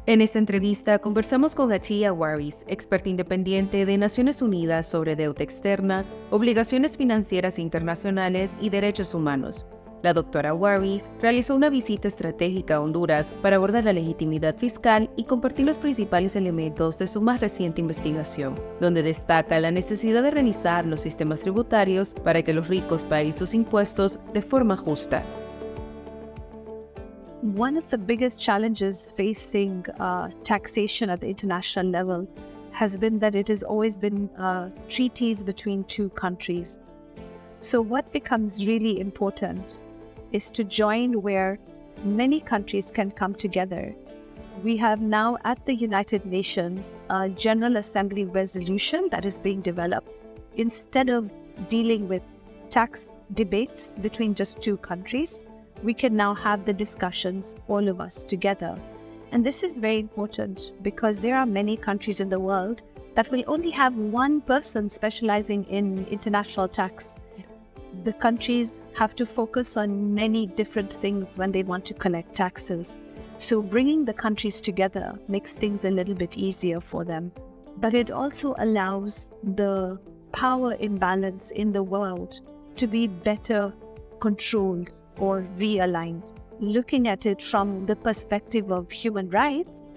En esta entrevista conversamos con Attiya Warris, experta independiente de Naciones Unidas sobre deuda externa, obligaciones financieras internacionales y derechos humanos. La doctora Warris realizó una visita estratégica a Honduras para abordar la legitimidad fiscal y compartir los principales elementos de su más reciente investigación, donde destaca la necesidad de revisar los sistemas tributarios para que los ricos paguen sus impuestos de forma justa. One of the biggest challenges facing taxation at the international level has been that it has always been treaties between two countries. So what becomes really important is to join where many countries can come together. We have now at the United Nations a General Assembly resolution that is being developed. Instead of dealing with tax debates between just two countries, we can now have the discussions, all of us together. And this is very important because there are many countries in the world that will only have one person specializing in international tax. The countries have to focus on many different things when they want to collect taxes. So bringing the countries together makes things a little bit easier for them. But it also allows the power imbalance in the world to be better controlled or realigned. Looking at it from the perspective of human rights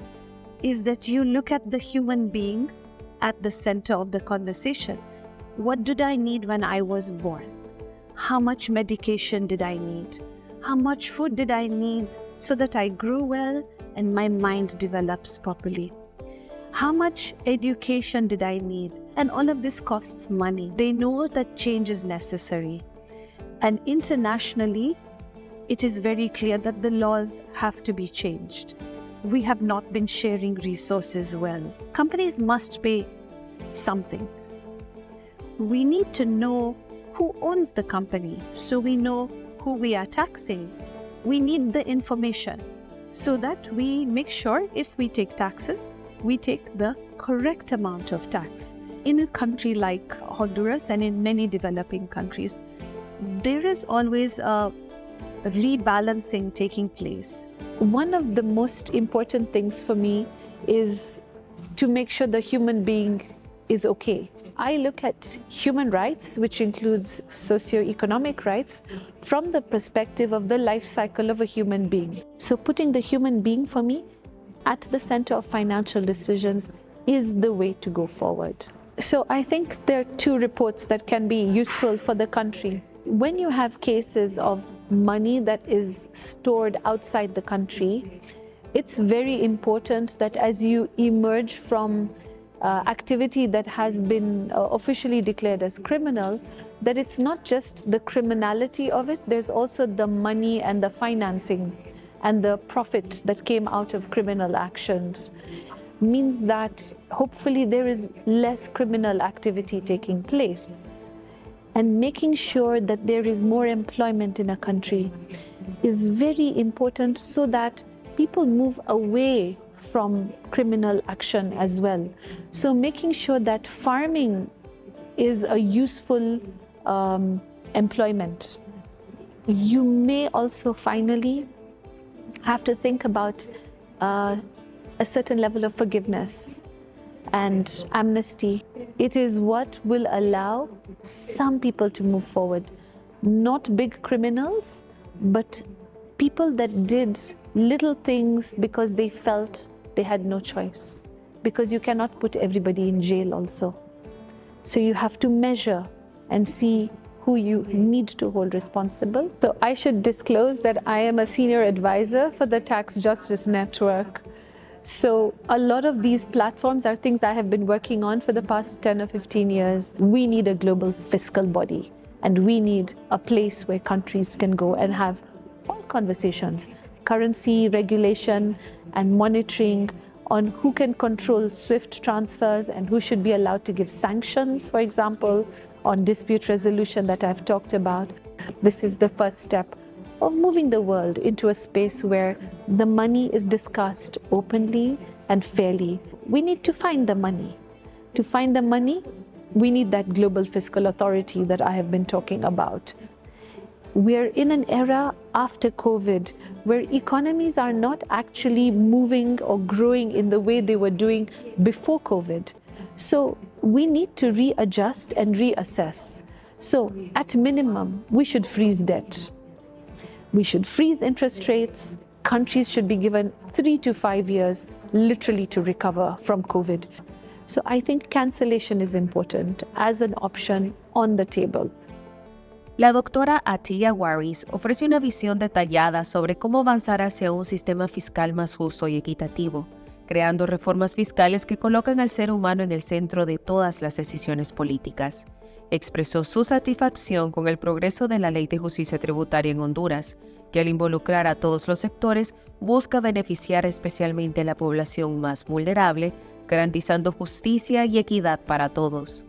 is that you look at the human being at the center of the conversation. What did I need when I was born? How much medication did I need? How much food did I need so that I grew well and my mind develops properly? How much education did I need? And all of this costs money. They know that change is necessary. And internationally, it is very clear that the laws have to be changed. We have not been sharing resources well. Companies must pay something. We need to know who owns the company so we know who we are taxing. We need the information so that we make sure if we take taxes, we take the correct amount of tax. In a country like Honduras and in many developing countries, there is always a rebalancing taking place. One of the most important things for me is to make sure the human being is okay. I look at human rights, which includes socioeconomic rights, from the perspective of the life cycle of a human being. So putting the human being for me at the center of financial decisions is the way to go forward. So I think there are two reports that can be useful for the country. When you have cases of money that is stored outside the country, it's very important that as you emerge from activity that has been officially declared as criminal, that it's not just the criminality of it, there's also the money and the financing and the profit that came out of criminal actions. Means that hopefully there is less criminal activity taking place. And making sure that there is more employment in a country is very important so that people move away from criminal action as well. So making sure that farming is a useful employment. You may also finally have to think about a certain level of forgiveness and amnesty. It is what will allow some people to move forward. Not big criminals, but people that did little things because they felt they had no choice. Because you cannot put everybody in jail also. So you have to measure and see who you need to hold responsible. So I should disclose that I am a senior advisor for the Tax Justice Network. So a lot of these platforms are things I have been working on for the past 10 or 15 years. We need a global fiscal body, and we need a place where countries can go and have all conversations, currency regulation and monitoring on who can control SWIFT transfers and who should be allowed to give sanctions, for example, on dispute resolution that I've talked about. This is the first step of moving the world into a space where the money is discussed openly and fairly. We need to find the money. To find the money, we need that global fiscal authority that I have been talking about. We're in an era after COVID where economies are not actually moving or growing in the way they were doing before COVID. So we need to readjust and reassess. So at minimum, we should freeze debt. We should freeze interest rates. Countries should be given 3 to 5 years literally to recover from COVID. So I think cancellation is important as an option on the table. La doctora Attiya Warris ofrece una visión detallada sobre cómo avanzar hacia un sistema fiscal más justo y equitativo, creando reformas fiscales que colocan al ser humano en el centro de todas las decisiones políticas. Expresó su satisfacción con el progreso de la Ley de Justicia Tributaria en Honduras, que al involucrar a todos los sectores busca beneficiar especialmente a la población más vulnerable, garantizando justicia y equidad para todos.